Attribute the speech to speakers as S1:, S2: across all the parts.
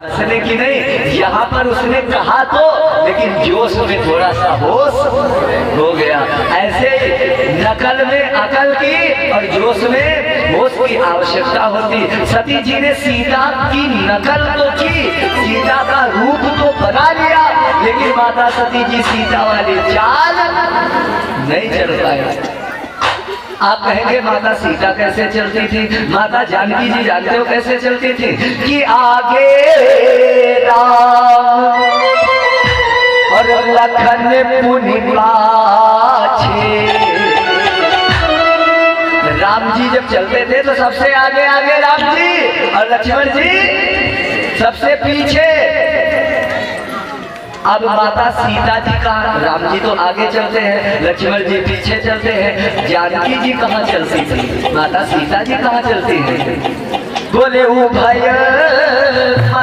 S1: हंसने की नहीं, यहाँ पर उसने कहा तो, लेकिन जोश में थोड़ा सा होश हो गया। ऐसे नकल में अकल की और जोश में होश की आवश्यकता होती। सती जी ने सीता की नकल तो की, सीता का रूप तो बना लिया, लेकिन माता सती जी सीता वाली चाल नहीं चल पाए। आप कहेंगे माता सीता कैसे चलती थी? माता जानकी जी जानते हो कैसे चलती थी? कि आगे राम और लखन पुनि पाछे। राम जी जब चलते थे तो सबसे आगे आगे राम जी और लक्ष्मण जी सबसे पीछे। अब माता सीता जी कहाँ? राम जी तो आगे चलते हैं, लक्ष्मण जी पीछे चलते हैं, जानकी जी कहाँ चलती थी? माता सीता जी कहाँ चलती हैं? बोले उभय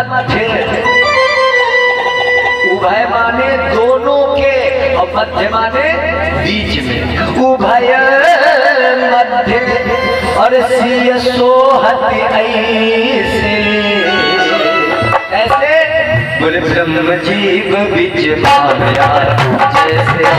S1: मध्य, उभय माने दोनों के और मध्य माने बीच में। उभय मध्य और सिय सोहत ऐसे, ऐसे बोले ब्रह्म जीव बीच माया जैसे।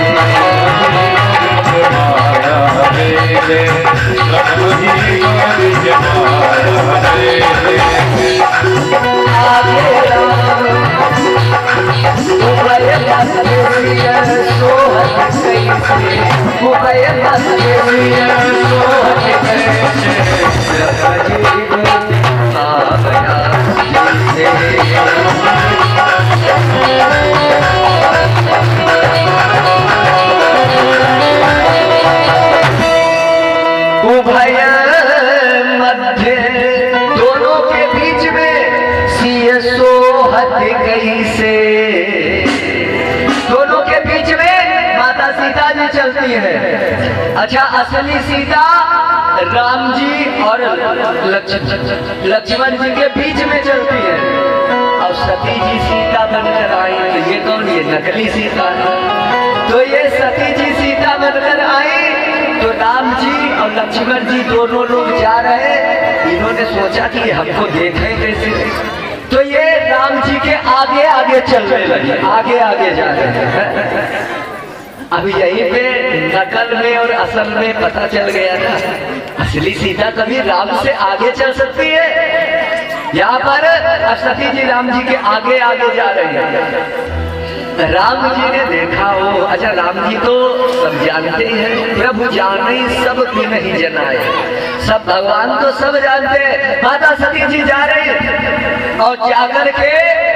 S1: उभय मध्य दोनों के बीच में सिय सोहत गई से। दोनों के बीच में माता सीता जी चलती है। अच्छा, असली सीता राम जी और लक्ष्मण जी के बीच में चलती है। और सती जी सीता बनकर आई तो ये कौन? ये नकली सीता है। तो ये सती जी सीता बनकर आई तो राम जी और लक्ष्मण जी दोनों लोग जा रहे। इन्होंने सोचा कि हमको देखें कैसे, तो ये राम जी के आगे आगे चलने लगे, आगे आगे जा रहे हैं। अब यहीं पे नकल में और असल में पता चल गया ना, असली सीता कभी राम से आगे चल सकती है। यहाँ पर अब सती जी राम जी के आगे आगे जा रहे हैं। राम जी ने देखा हो, अच्छा राम जी तो सब जानते हैं, प्रभु जाने सब भी नहीं जनाए, सब भगवान तो सब जानते हैं। माता सती जी जा रही और जाकर के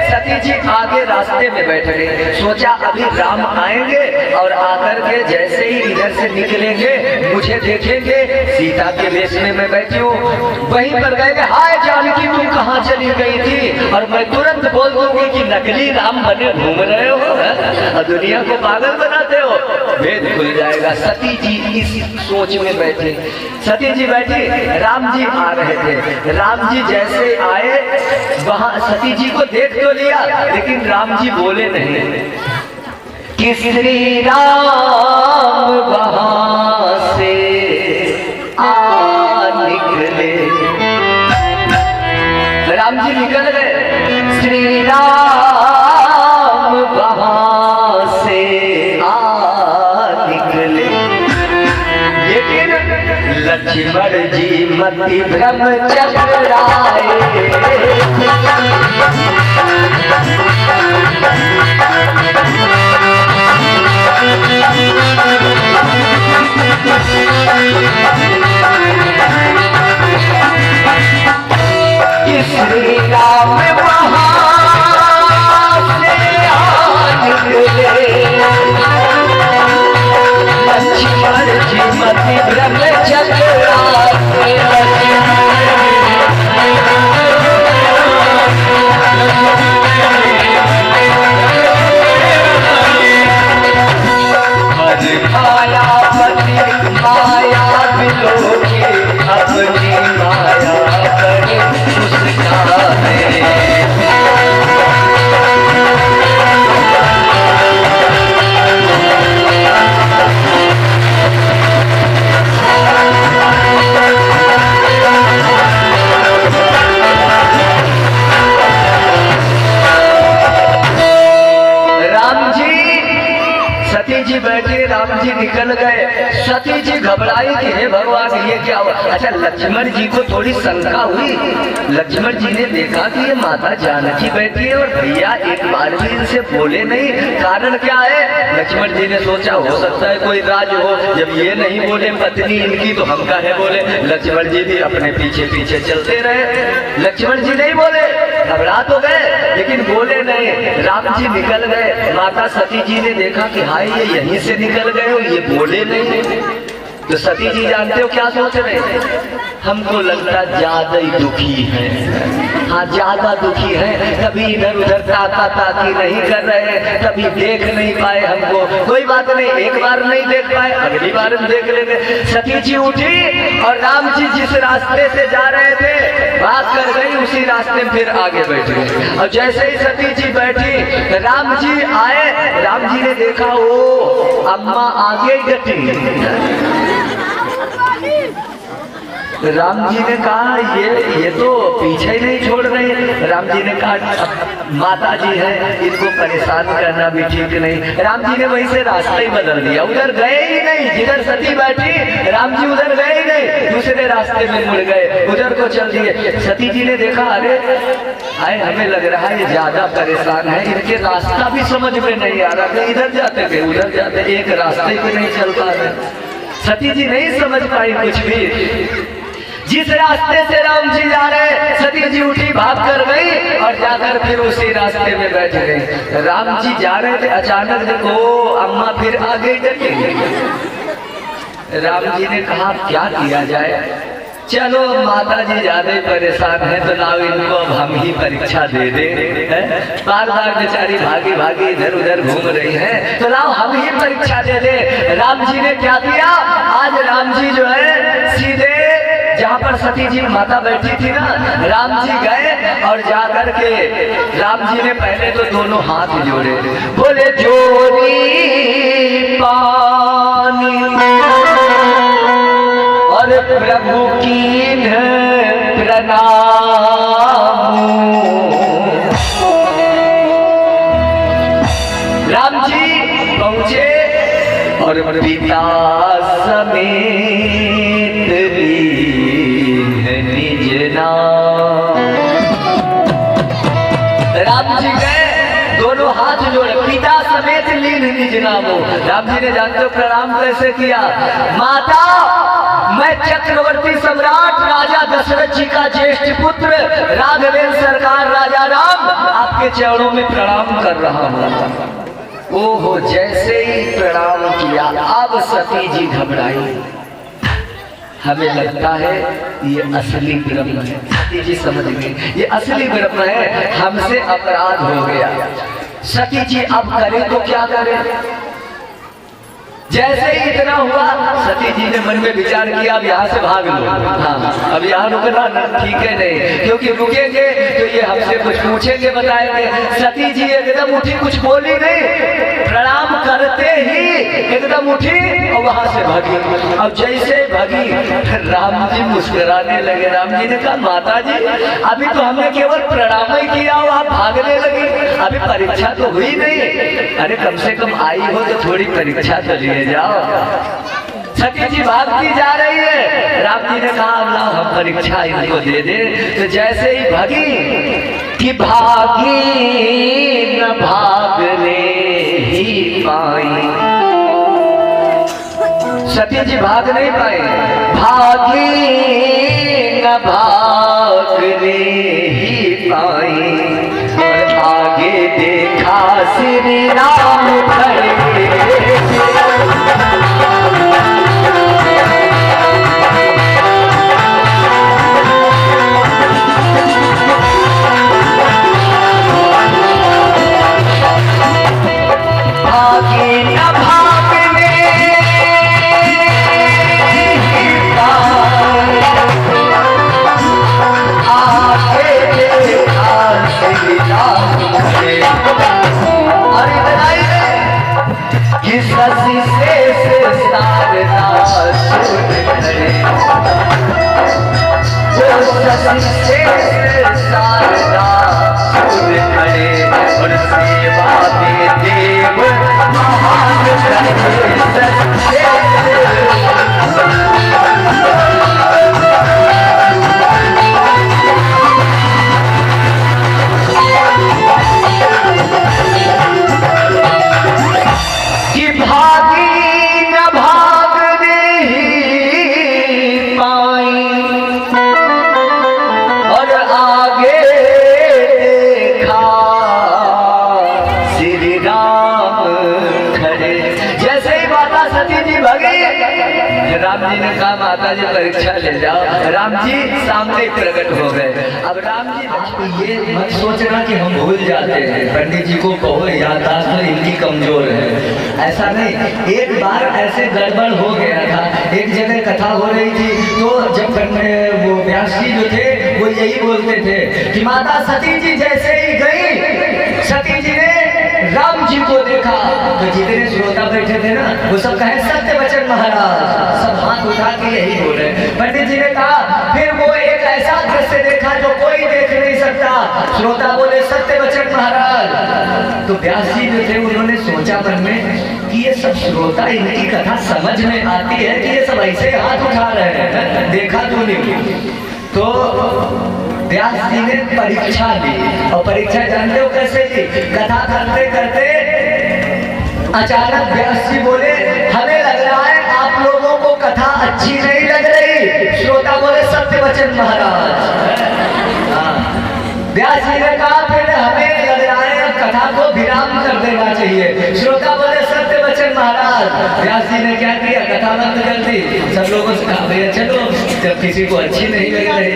S1: सती जी आगे रास्ते में बैठ गए। सोचा अभी राम आएंगे और आकर के जैसे ही इधर से निकलेंगे मुझे देखेंगे, सीता के वेश में मैं बैठी हूँ। वहीं पर कहेंगे हाय जानकी तुम कहाँ चली गई थी, और मैं तुरंत बोल दूंगी कि नकली राम बने घूम रहे हो और दुनिया को पागल बनाते हो। भेद खुल जाएगा। सती जी इस सोच में बैठे, सती जी बैठी, राम जी आ रहे थे। राम जी जैसे आए वहां सती जी को देख तो लिया, लेकिन राम जी बोले नहीं कि श्री राम वहां से आ निकले। राम जी निकल गए, श्री राम वहां से आ निकले, लेकिन लक्ष्मण जी मति भ्रम चकराए। श्री राम जी बैठे, राम जी निकल गए। सती जी घबराई कि हे भगवान ये क्या हुआ। अच्छा, लक्ष्मण जी को थोड़ी शंका हुई। लक्ष्मण जी ने देखा कि ये माता जानकी बैठी है और भैया एक बार भी इनसे बोले नहीं, कारण क्या है। लक्ष्मण जी ने सोचा हो सकता है कोई राज हो, जब ये नहीं बोले पत्नी इनकी तो हम काहे बोले। लक्ष्मण जी भी अपने पीछे पीछे चलते रहे। लक्ष्मण जी नहीं बोले, घबरा तो गए लेकिन बोले नहीं। राम जी निकल गए। माता सती जी ने देखा कि हाय ये यहीं से निकल गए हो, ये बोले नहीं। तो सती जी जानते हो क्या सोच रहे हैं, हमको लगता ज्यादा ही दुखी है। हाँ, ज्यादा दुखी है, कभी इधर उधर ताका ताकी नहीं कर रहे हैं, कभी देख नहीं पाए हमको। कोई बात नहीं, एक बार नहीं देख पाए, अगली बार हम देख लेंगे। सती जी उठी और राम जी जिस रास्ते से जा रहे थे भाग कर गई, उसी रास्ते में फिर आगे बैठ गए। और जैसे ही सती जी बैठी, राम जी आए। राम जी ने देखा ओ अम्मा आगे गटी। राम जी ने कहा ये तो पीछे ही नहीं छोड़ रहे। राम जी ने कहा माता जी है, इनको परेशान करना भी ठीक नहीं। राम जी ने वहीं से रास्ता ही बदल दिया, उधर गए ही नहीं जिधर सती बैठी। राम जी उधर गए ही नहीं, दूसरे रास्ते में मुड़ गए, उधर को चल दिए। सती जी ने देखा अरे आए हमें लग रहा है ये ज्यादा परेशान है, इनके रास्ता भी समझ में नहीं आ रहा, इधर जाते थे उधर जाते, एक रास्ते को नहीं चल पा रहे। सती जी नहीं समझ पाई कुछ भी। जिस रास्ते से राम जी जा रहे, सती जी उठी भाग कर गई और जाकर फिर उसी रास्ते में बैठ गई। राम जी जा रहे थे, अचानक देखो अम्मा फिर आगे चली। राम जी ने कहा क्या किया जाए, चलो माता जी ज्यादा परेशान है तो लाओ इनको अब हम ही परीक्षा दे दे। बार बार बेचारी भागी भागी इधर उधर घूम रही है, तो लाओ हम ही परीक्षा दे दे। राम जी ने क्या किया, आज राम जी जो है सीधे जहाँ पर सती जी माता बैठी थी ना, राम जी गए और जाकर के राम जी ने पहले तो दोनों हाथ जोड़े, बोले जोरी पानी और प्रभु की प्रणाम। राम जी पहुंचे और पिता समेत निज नाम। राम जी गए, दोनों हाथ जोड़े, पिता समेत लीन निज नामो। राम जी ने जानते हो प्रणाम कैसे किया, माता मैं चक्रवर्ती सम्राट राजा दशरथ जी का ज्येष्ठ पुत्र राघवेंद्र सरकार राजा राम आपके चरणों में प्रणाम कर रहा हूँ। ओहो, जैसे ही प्रणाम किया अब सती जी घबराई। हमें लगता है ये असली ब्रह्म है। सती जी समझ गई ये असली ब्रह्म है, हमसे अपराध हो गया। सती जी अब करें तो क्या करें। जैसे ही इतना हुआ, सती जी ने मन में विचार किया अब यहाँ से भाग लो। हाँ, अब यहाँ रुकना ठीक है नहीं, क्योंकि रुकेंगे तो ये हमसे कुछ पूछेंगे बताएंगे। सती जी एकदम उठी, कुछ बोली नहीं, प्रणाम करते ही एकदम उठी और वहां से भागी। अब जैसे भागी राम जी मुस्कुराने लगे। राम जी ने कहा माता जी अभी तो हमने केवल प्रणाम ही किया और आप भागने लगी, अभी परीक्षा तो हुई नहीं। अरे कम से कम आई हो तो थोड़ी परीक्षा तो लिए जाओ। सती जी भागती जा रही है। राम जी ने कहा अल्लाह हम परीक्षा इनको दे दे। तो जैसे ही भागी कि भागी न भागने ही पाई, सती जी भाग नहीं पाई, भागी न भागने ही पाई। और आगे देखा श्री राम खड़े, भागी न भागने आगे देखा श्री राम खड़े। अरे बनाइए कि शशि शेष शारदा सुन खड़े, वो शशि शेष शारदा सुन खड़े। और सेवा में देव महान राम जी ने कहा माता जी परीक्षा ले जाओ। राम जी सामने प्रकट हो गए। अब राम जी आपको ये मत सोचना कि हम भूल जाते हैं, पंडित जी को कहो याददाश्त तो इनकी कमजोर है, ऐसा नहीं। एक बार ऐसे गड़बड़ हो गया था, एक जगह कथा हो रही थी, तो जब वो व्यास जी जो थे वो यही बोलते थे कि माता सती जी जैसे ही गई, सती जी ने राम जी को देखा, तो जितने श्रोता बैठे थे ना वो सब कहे सत्य वचन महाराज, सब हाथ उठा के यही बोले। पंडित जी ने कहा फिर वो एक ऐसा दृश्य देखा जो कोई देख नहीं सकता, श्रोता बोले सत्य वचन महाराज। तो व्यास जी जो थे उन्होंने सोचा मन में कि ये सब श्रोता इनकी कथा समझ में आती है कि ये सब ऐसे हाथ उठा रहे हैं, देखा तो नहीं। तो व्यास जी ने परीक्षा ली, और परीक्षा जानते हो कैसे ली? कथा करते करते अचानक व्यास जी बोले हमें लग रहा है आप लोगों को कथा अच्छी नहीं लग रही। श्रोता बोले सत्य वचन महाराज। व्यास जी ने कहा फिर हमें लग रहा है कथा को विराम कर देना चाहिए। श्रोता बोले सत्य वचन महाराज। व्यास जी ने क्या किया? कथा बंद कर दी। सब लोगों से कहा भैया चलो, जब किसी को अच्छी नहीं लग रही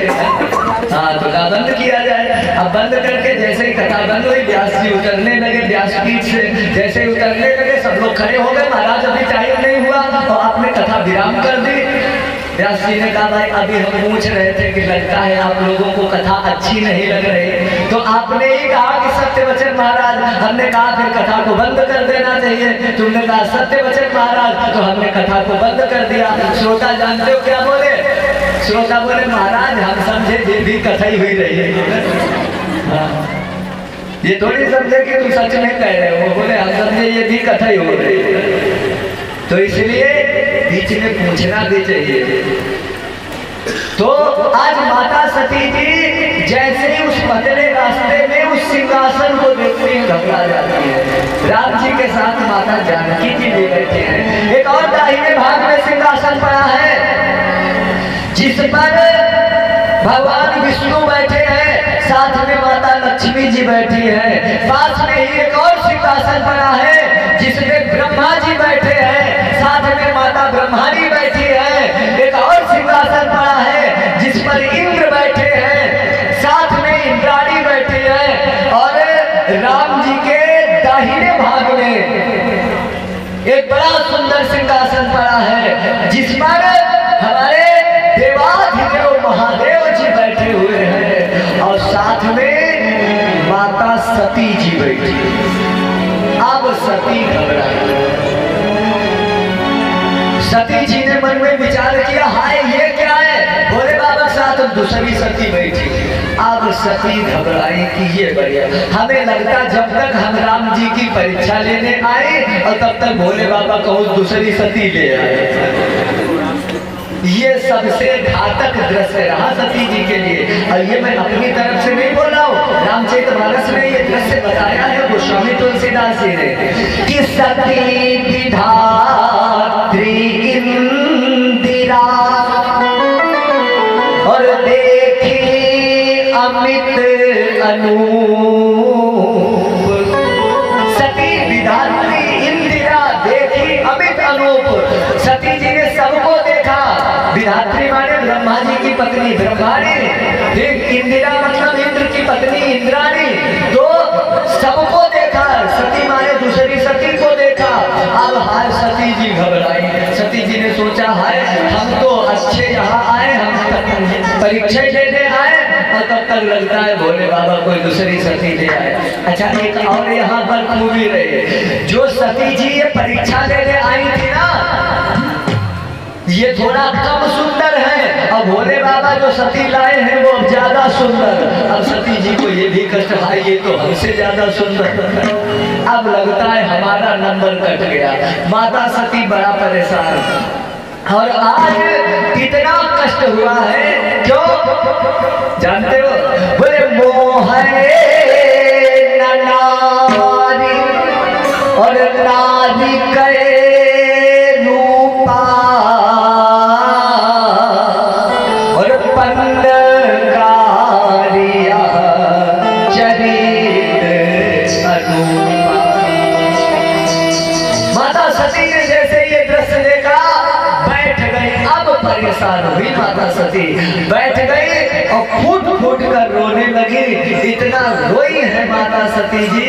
S1: हाँ तो कथा बंद किया जाए। अब बंद करके जैसे ही कथा बंद हुई, व्यास जी उतरने लगे व्यासपीठ से। जैसे ही उतरने लगे सब लोग खड़े हो गए, महाराज अभी टाइम नहीं हुआ तो आपने कथा विराम कर दी। व्यास जी ने कहा भाई अभी हम पूछ रहे थे कि लगता है आप लोगों को कथा अच्छी नहीं लग रही, तो आपने ही कहा कि सत्य वचन महाराज। हमने कहा फिर कथा को बंद कर देना चाहिए, तुमने कहा सत्य वचन महाराज, तो हमने कथा को बंद कर दिया। श्रोता जानते हो क्या बोले? श्रोता बोले महाराज हम समझे ये भी कथा ही हुई रही है, ये थोड़ी समझे कि तुम सच में कह रहे हो। बोले हम समझे ये भी कथा ही हो रही है, तो इसलिए बीच में पूछना भी चाहिए। तो आज माता सती जी जैसे ही उस पतले रास्ते में उस सिंहासन को देखते ही घबरा जाती है। राम जी के साथ माता जानकी जी भी बैठे हैं। एक और दाहिने भाग में सिंहासन पड़ा है जिस पर भगवान विष्णु बैठे हैं, साथ में माता लक्ष्मी जी बैठी है। पास में ही एक और सिंहासन पड़ा है जिसमें ब्रह्मा जी बैठे हैं, साथ में माता ब्रह्माणी बैठी है। एक और सिंहासन पड़ा है जिस पर इंद्र बैठे हैं, साथ में इंद्राणी बैठी है। और राम जी के दाहिने भाग में एक बड़ा सुंदर सिंहासन पड़ा है जिस पर हमारे देवाधिदेव महादेव जी बैठे हुए हैं, और साथ में माता सती जी बैठी। अब सती घबराई। सती जी ने मन में विचार किया हाय ये क्या है? भोले बाबा साथ दूसरी सती बैठी। अब सती घबराई कि ये बढ़िया, हमें लगता जब तक हम राम जी की परीक्षा लेने आए और तब तक भोले बाबा को दूसरी सती ले आए। ये सबसे घातक दृश्य रहा सती जी के लिए। और ये मैं अपनी तरफ से नहीं बोल रहा हूँ, रामचरितमानस में ये दृश्य बताया है गोस्वामी तुलसीदास जी ने कि सती विधात्री इंदिरा और देखी अमित अनूप। सती विधात्री इंदिरा देखी अमित अनूप। सती जी ने सबको देखा। विधात्री माने ब्रह्मा जी की पत्नी ब्रह्माणी, ठीक, इंदिरा मतलब इंद्र की पत्नी इंद्राणी। तो सबको देखा। सती माने दूसरी सती को देखा। अब हाय सती जी घबराई। सती जी ने सोचा हाय हम तो अच्छे यहाँ आए, हम परीक्षा लेने आए और तब तक लगता है भोले बाबा कोई दूसरी सती ले आए। अच्छा एक और यहाँ पर खूबी रही, जो सती जी ये परीक्षा लेने आई थी ना, ये थोड़ा कम सुंदर है, अब भोले बाबा जो सती लाए हैं वो ज्यादा सुंदर। अब सती जी को ये भी कष्ट है, ये तो हमसे ज्यादा सुंदर। अब लगता है हमारा नंबर कट गया। माता सती बड़ा परेशान, और आज इतना कष्ट हुआ है, क्यों जानते हो? बोले मोह नारी और नारी के रूपा और पंड कारिया चरित अनुपा। माता सती ने जैसे ये दृश्य देखा बैठ गई। अब परेशान हुई माता सती, बैठ गई और फूट फूट कर रोने लगी। इतना रोई है माता सती जी,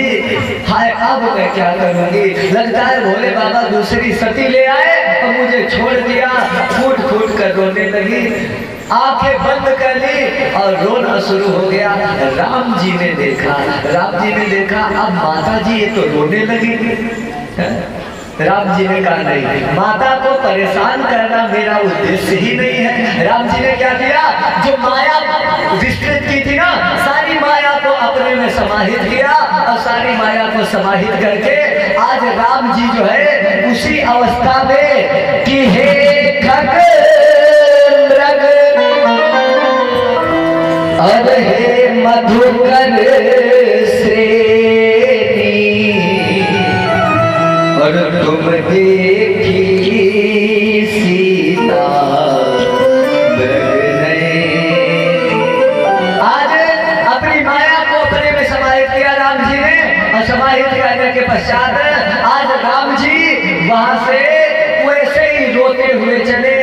S1: हाय अब मैं क्या करूंगी। लगता है भोले बाबा दूसरी सती ले आए और मुझे छोड़ दिया। फूट फूट कर रोने लगी, आंखें बंद कर ली और रोना शुरू हो गया। राम जी ने देखा, राम जी ने देखा अब माता जी ये तो रोने लगी। राम जी ने कहा नहीं, माता को परेशान करना मेरा उद्देश्य ही नहीं है। राम जी ने क्या किया, जो माया विस्तृत की थी ना, सारी माया को अपने में समाहित किया और सारी माया को समाहित करके आज राम जी जो है उसी अवस्था में कि हे खग मृग अब हे मधुकर और तुम देखी सीता आज अपनी माया को अपने में समाहित किया राम जी ने, और समाहित करने के पश्चात आज राम जी वहां से वैसे ही रोते हुए चले।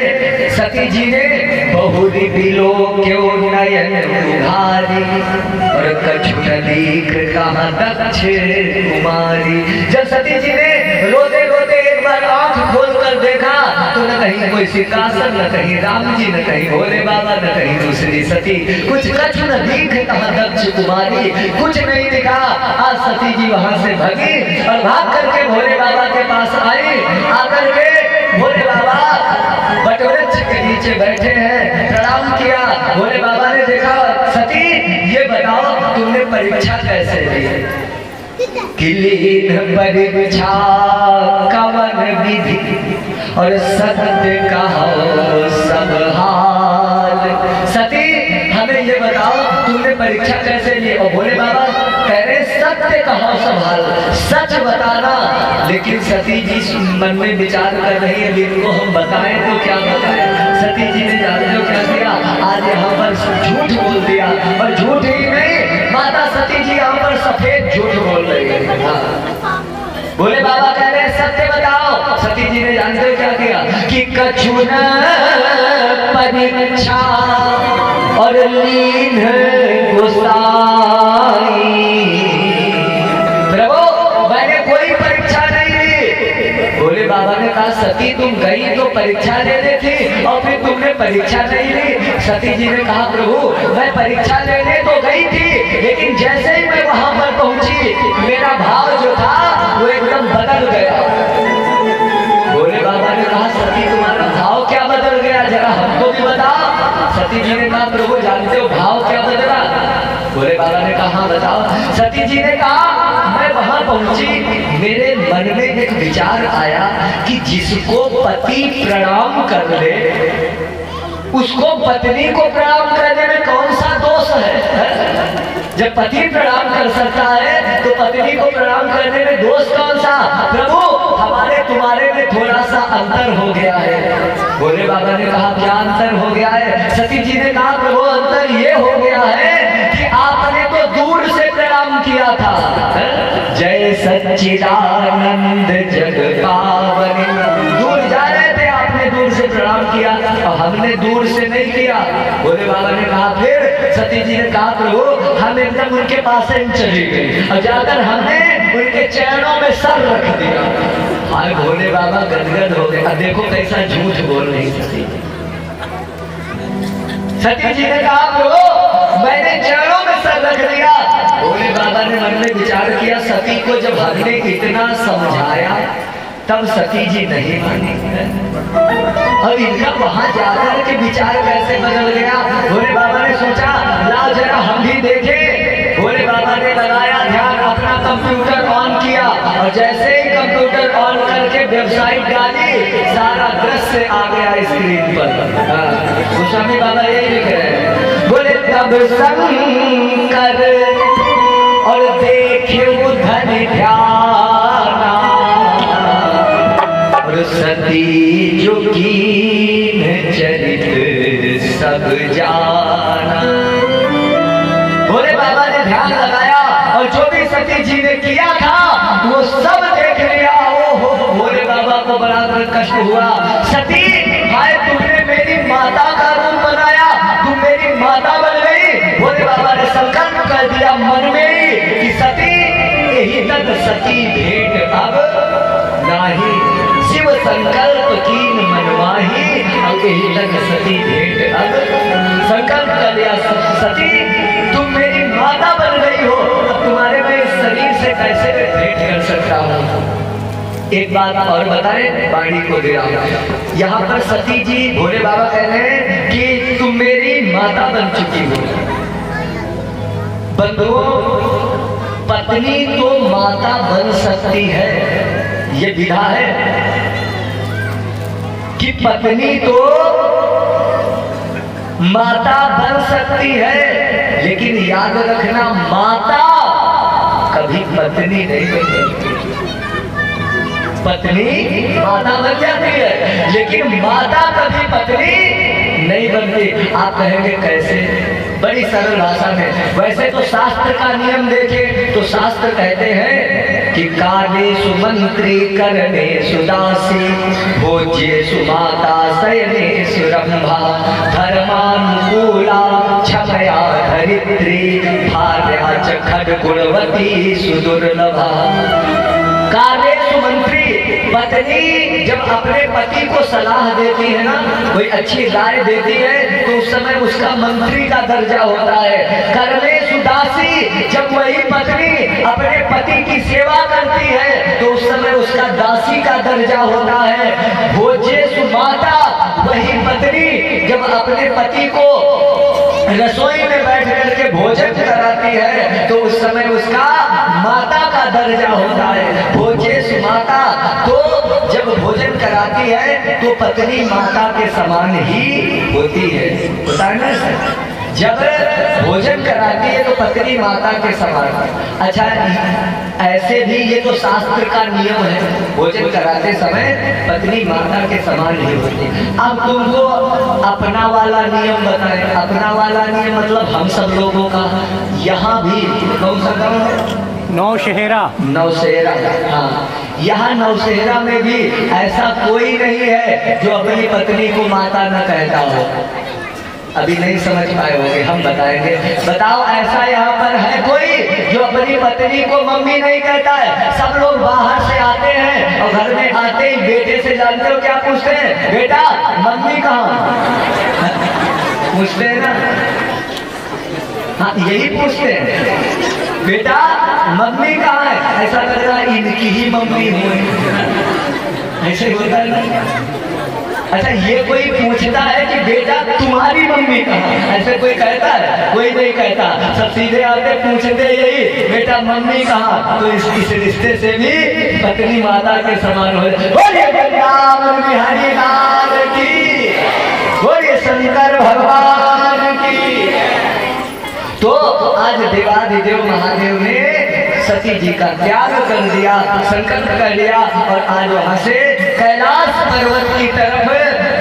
S1: सती जी ने बहुरी बिलो क्यों नयन उघारी और कछु लीख कहाँ दक्ष कुमारी। जब सती जी ने रोते रोते एक बार आंख खोल कर देखा तो न कहीं कोई सिंहासन, न कहीं राम जी, न कहीं भोले बाबा, न कहीं दूसरी सती। कुछ कछु न दीख कहाँ दक्ष कुमारी, कुछ नहीं दिखा। आज सती जी वहां से भगी और भाग करके भोले बाबा के पास आई। आकर के भोले बाबा वटवृक्ष के नीचे बैठे हैं, प्रणाम किया। भोले बाबा ने देखा, सती ये बताओ तुमने परीक्षा कैसे ली? किलीन परीक्षा कवन विधि और सत्य कहो सब हाल। सती हमें ये बताओ तुमने परीक्षा कैसे ली? और भोले बाबा कह रहे सत्य कहो सब हाल, सच बताना। लेकिन सती जी मन में विचार कर रही है, इनको हम बताएं तो क्या बताएं। सती जी ने जानते हो क्या किया, आज यहाँ पर झूठ बोल दिया। और झूठ ही नहीं, माता सती जी यहाँ पर सफेद झूठ बोल रही है। भोले बाबा कह रहे सत्य बताओ। सती जी ने जानते हो क्या किया कि कछु न परीक्षा और लीन गुसाई। प्रभु मैंने कोई परीक्षा नहीं ली। भोले बाबा ने कहा सती तुम गई तो परीक्षा लेने थी और फिर तुमने परीक्षा नहीं ली। सती जी ने कहा प्रभु मैं परीक्षा लेने तो गई थी, लेकिन जैसे ही मैं वहां पर पहुंची मेरा भाव जो था वो एकदम बदल गया। भोले बाबा ने कहा सती तुम्हारा भाव क्या बदल गया, जरा हमको भी बताओ। सती जी ने कहा प्रभु जानते हो भाव क्या बदला? भोले बाबा ने कहा हाँ बताओ। सती जी ने कहा मैं वहां पहुंची, मेरे मन में एक विचार आया कि जिसको पति प्रणाम कर ले उसको पत्नी को प्रणाम करने में कौन सा दोष है? जब पति प्रणाम कर सकता है तो पत्नी को प्रणाम करने में दोष कौन सा? प्रभु हमारे तुम्हारे में थोड़ा सा अंतर हो गया है। भोले बाबा ने कहा क्या अंतर हो गया है? सती जी ने कहा प्रभु अंतर ये हो गया है कि आपने तो दूर से प्रणाम किया था, जय सच्चिदानंद जग पावनी, दूर जा रहे थे आपने दूर से प्रणाम किया और हमने दूर से नहीं किया। भोले बाबा ने कहा फिर? सती जी ने कहा प्रभु हम एकदम उनके पास चली गई और जाकर हमने उनके चरणों में सर रख दिया। हाय भोले बाबा गदगद हो गए। अब देखो कैसा झूठ बोल रही सती। सती जी ने कहा प्रभु मैंने चरणों में सर रख दिया। भोले बाबा ने मन में विचार किया सती को जब हमने इतना समझाया तब सती जी नहीं मानी। और इनका वहां जाकर के विचार कैसे बदल गया। भोले बाबा ने सोचा लाओ जरा हम भी देखें। भोले बाबा ने लगाया ध्यान, अपना कंप्यूटर ऑन किया और जैसे ही कंप्यूटर ऑन करके वेबसाइट डाली सारा दृश्य आ गया स्क्रीन पर। गोस्वामी बाबा यही लिख रहे हैं, बोले तब शंकर और देखे उधर ध्याना और सती जो कीन चरित सब जाना। भोले बाबा ने ध्यान लगाया और जो भी सती जी ने किया था वो सब देख लिया। ओहो, भोले बाबा को बड़ा कष्ट हुआ। सती भाई तुमने मेरी माता का रूप बनाया, तुम मेरी माता बन गई। भोले बाबा ने संकल्प कर दिया मन में ही कि सती यही तक सती भेंट अब नाही, शिव संकल्प कीन मनवाही, अब यही तक सती भेंट अब। संकल्प कर लिया सती तुम मेरी माता बन गई हो, अब तुम्हारे मैं इस शरीर से कैसे मैं भेंट कर सकता हूँ। एक बात और बताएं वाणी को दे रहा हूं। यहाँ पर सती जी भोले बाबा कह रहे हैं कि तुम मेरी माता बन चुकी हो। बंधुओं, पत्नी तो माता बन सकती है, ये विधा है कि पत्नी तो माता बन सकती है, लेकिन याद रखना माता कभी पत्नी नहीं बन सकती। पत्नी माता बन जाती है लेकिन माता कभी पत्नी नहीं बनती। आप कहेंगे कैसे? बड़ी सरल भाषा में। वैसे तो शास्त्र का नियम देखें तो शास्त्र कहते हैं कि काले सुमंत्री करने सुदासी भोज्य सुमाता शयने सुरंभा धर्मानुकूला क्षमया धरित्री भार्या च खड्गुणवती सुदुर्लभा। काले सुमंत्री पत्नी जब अपने पति को सलाह देती है ना, कोई अच्छी राय देती है तो उस समय उसका मंत्री का दर्जा होता है। करने सुदासी जब वही पत्नी अपने पति की सेवा करती है तो उस समय उसका दासी का दर्जा होता है। भोज्य सुमाता वही पत्नी जब अपने पति को रसोई में बैठ करके भोजन कराती है तो उस समय उसका माता का दर्जा होता है। भोज्य सुमाता तो जब भोजन कराती है तो पत्नी माता के समान ही होती है, पता है ना सर? जब भोजन कराती है तो पत्नी माता के समान। अच्छा, ऐसे भी ये तो शास्त्र का नियम है, भोजन कराते समय पत्नी माता के समान ही होती। अब तुमको अपना वाला नियम बताएं। अपना वाला नियम मतलब हम सब लोगों का। यहाँ भी कौन सा गाँव है?
S2: नौशहरा।
S1: नौशहरा, हाँ। यहाँ नौशहरा में भी ऐसा कोई नहीं है जो अपनी पत्नी को माता न कहता हो। अभी नहीं समझ पाए होंगे, हम बताएंगे। बताओ, ऐसा यहाँ पर है कोई जो अपनी पत्नी को मम्मी नहीं कहता है? सब लोग बाहर से आते हैं और घर में आते ही बेटे से जानते हो क्या पूछते हैं? बेटा मम्मी कहाँ? पूछते हैं ना? हाँ, यही पूछते हैं, बेटा मम्मी कहाँ है? ऐसा लग रहा है इनकी ही मम्मी हो, ऐसे होता है ना? अच्छा, ये कोई पूछता है कि बेटा तुम्हारी मम्मी कहाँ? ऐसे कोई कहता है? कोई नहीं कहता। सब सीधे आते पूछते यही, बेटा मम्मी कहाँ? तो इस रिश्ते से भी पत्नी माता के समान हो जाए। बोलिए वृंदावन बिहारी लाल की, बोलिए शंकर भगवान की। तो आज देवाधिदेव महादेव ने सती जी का त्याग कर दिया, संकल्प कर लिया और आज वहां से कैलाश पर्वत की तरफ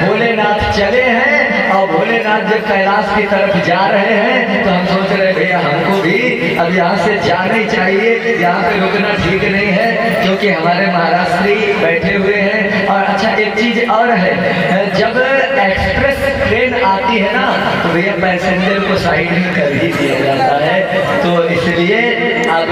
S1: भोलेनाथ चले हैं। और भोलेनाथ जब कैलाश की तरफ जा रहे हैं तो हम सोच रहे भैया हमको भी अब यहाँ से जाना ही चाहिए, यहाँ पे रुकना ठीक नहीं है क्योंकि हमारे महाराष्ट्री बैठे हुए हैं। और अच्छा, एक चीज और है, जब एक्सप्रेस ट्रेन आती है ना तो भैया पैसेंजर को साइड में कर ही दिया जाता है, तो इसलिए अब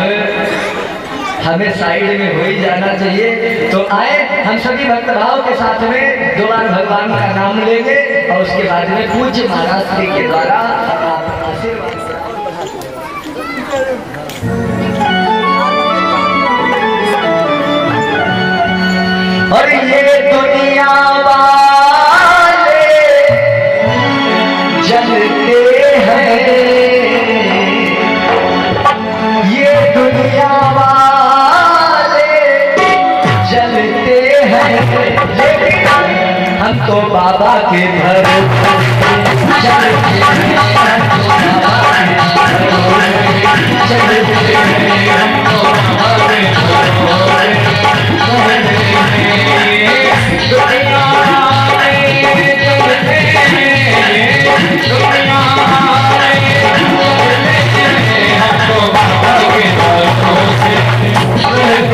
S1: हमें साइड में हो ही जाना चाहिए। तो आए हम सभी भक्तभाव के साथ में 2 बार भगवान का नाम लेंगे और उसके बाद में पूज्य महाराज जी के द्वारा आशीर्वाद। दुनिया वाले जलते हैं, ये दुनिया वाले जलते हैं, लेकिन हम तो बाबा के भरोसे चलते हैं, हम तो बाबा के भरोसे चलते हैं, हम तो बाबा के भरोसे चलते हैं। दुनिया में चलते हैं, दुनिया में चलते हैं, हम तो बाबा के भरोसे चलते हैं, हम तो बाबा के भरोसे चलते हैं।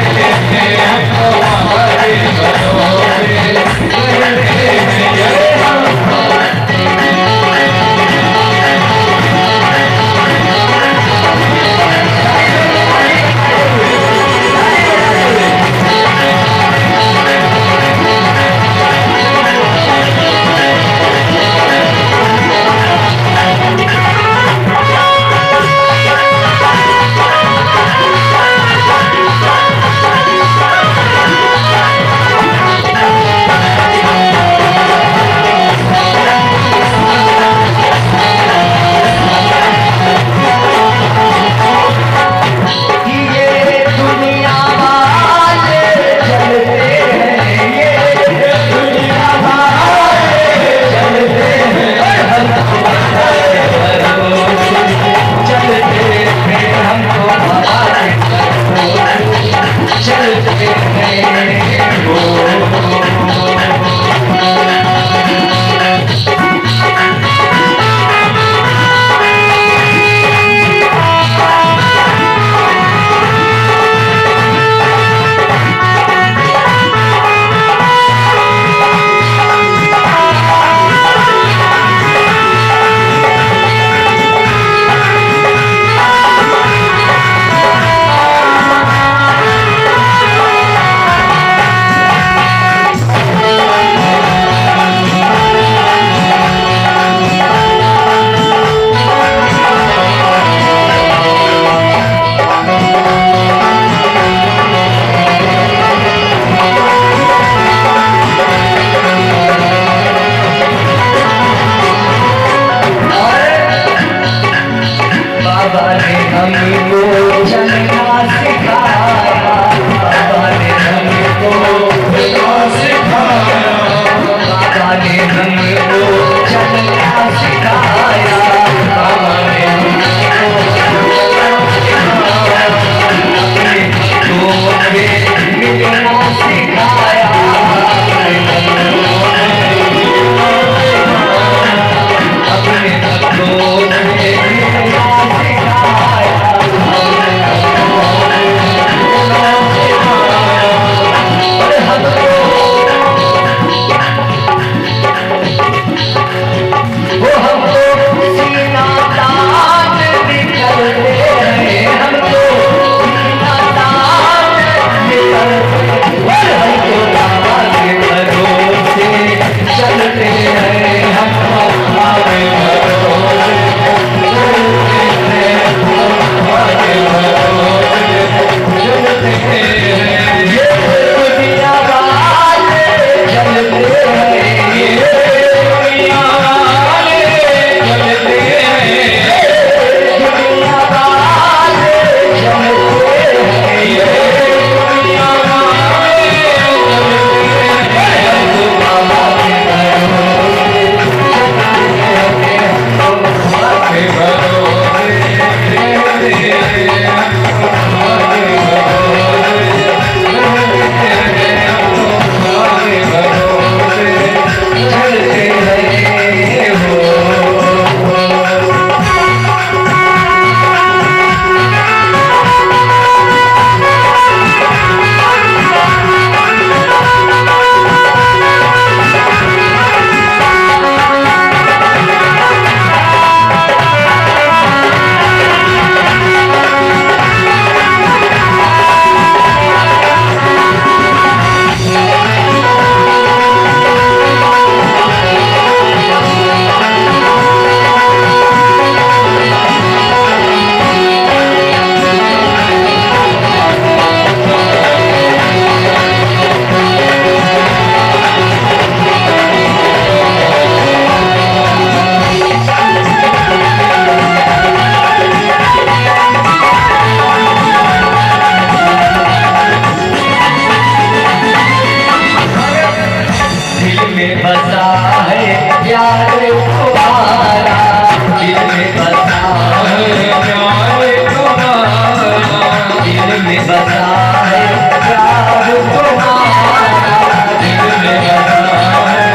S1: में बसा है प्यार तुम्हारा, दिल में बसा है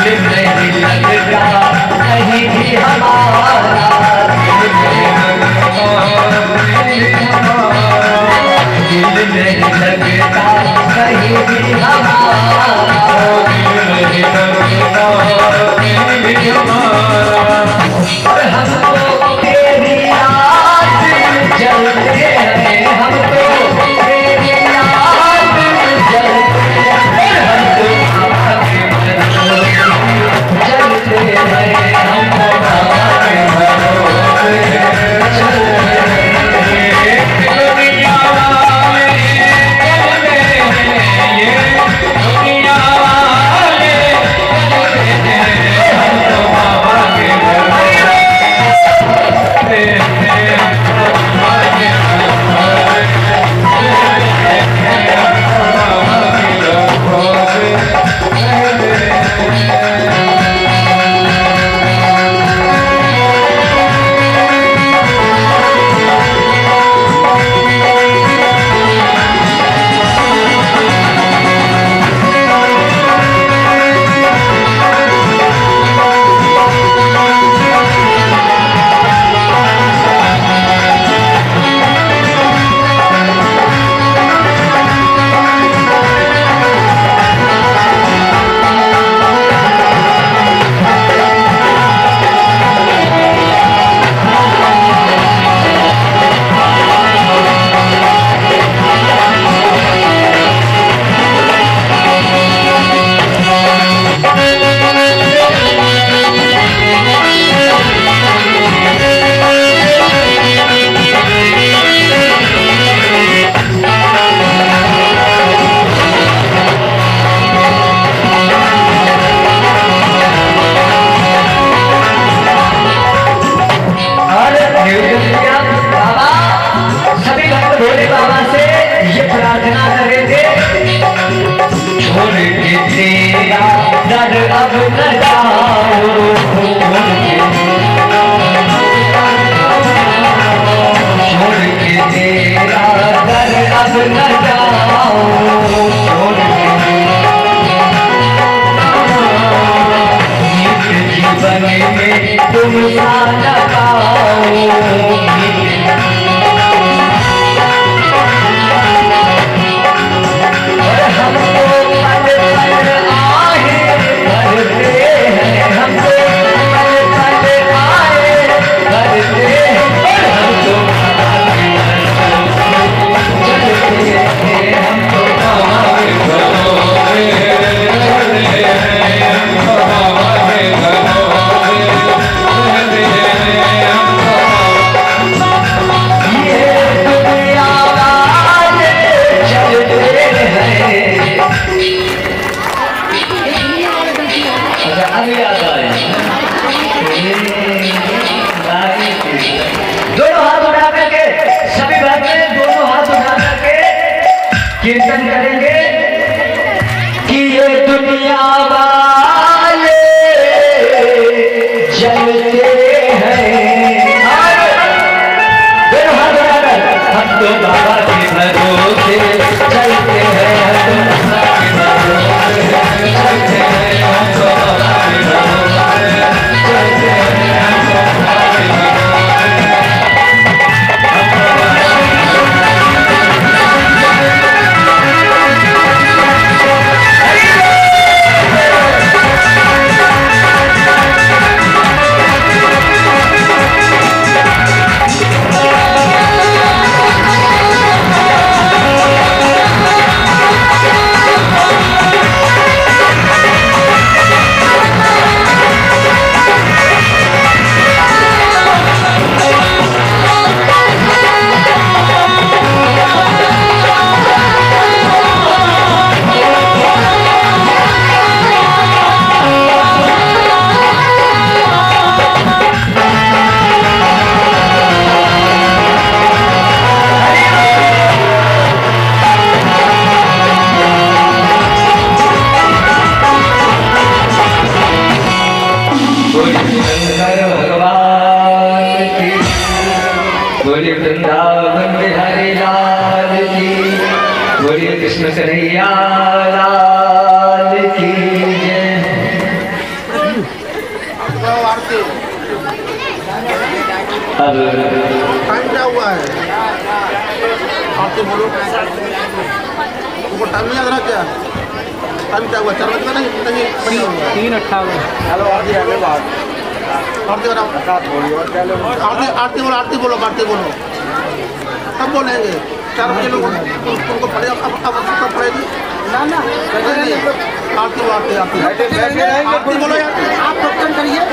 S1: दिल नहीं लगता कहीं भी हमारा, दिल नहीं लगता कहीं भी हमारा, और हमको तेरी याद जलते हैं, हमको तेरी याद जलते हैं, हमको जलते हैं, हमको आपके भरोसे चलते हैं, दुनिया वाले चलते हैं, ये दुनिया वाले चलते हैं, हमको बाबा के भोले बाबा से ये प्रार्थना कर रहे थे, छोड़ के तेरा दर अब न जाओ, छोड़ के तेरा दर अब न जाओ, छोड़ के जीवन में तुम सा लगाओ, हमको पल पल आए भरते हैं, हमको पल पल आए भरते हैं, हमको चलते हैं, हमको ये दुनिया वाले चलते हैं। अच्छा अब याद आए, दोनों हाथ उठा करके सभी भक्त दोनों हाथ उठा करके कीर्तन करेंगे कि ये दुनिया वाले चलते हैं, दोनों हाथ उठाकर हम तो बाबा के भरोसे चलते हैं, हम तो बाबा के भरोसे चलते हैं, हम तो बाबा के भरोसे चलते हैं, हम तो बाबा के बोलिए वृंदावन बिहारी लाल की, बोलिए कृष्ण कन्हैया लाल की जय। अब
S2: टाइम क्या हुआ है? आपसे बोलो, टाइम नहीं याद रहा क्या? टाइम क्या हुआ? 4 बजे का नहीं?
S3: 3:58।
S2: हेलो आरती आगे बात आरती बोलो, आरती बोलो, आरती बोलो, सब बोलेंगे। 4 बजे लोग उनको पढ़ेगा, अब पढ़ेगी ना ना, आरती बोलो, आरती आरती बोलो यार, आप प्रवचन करिए।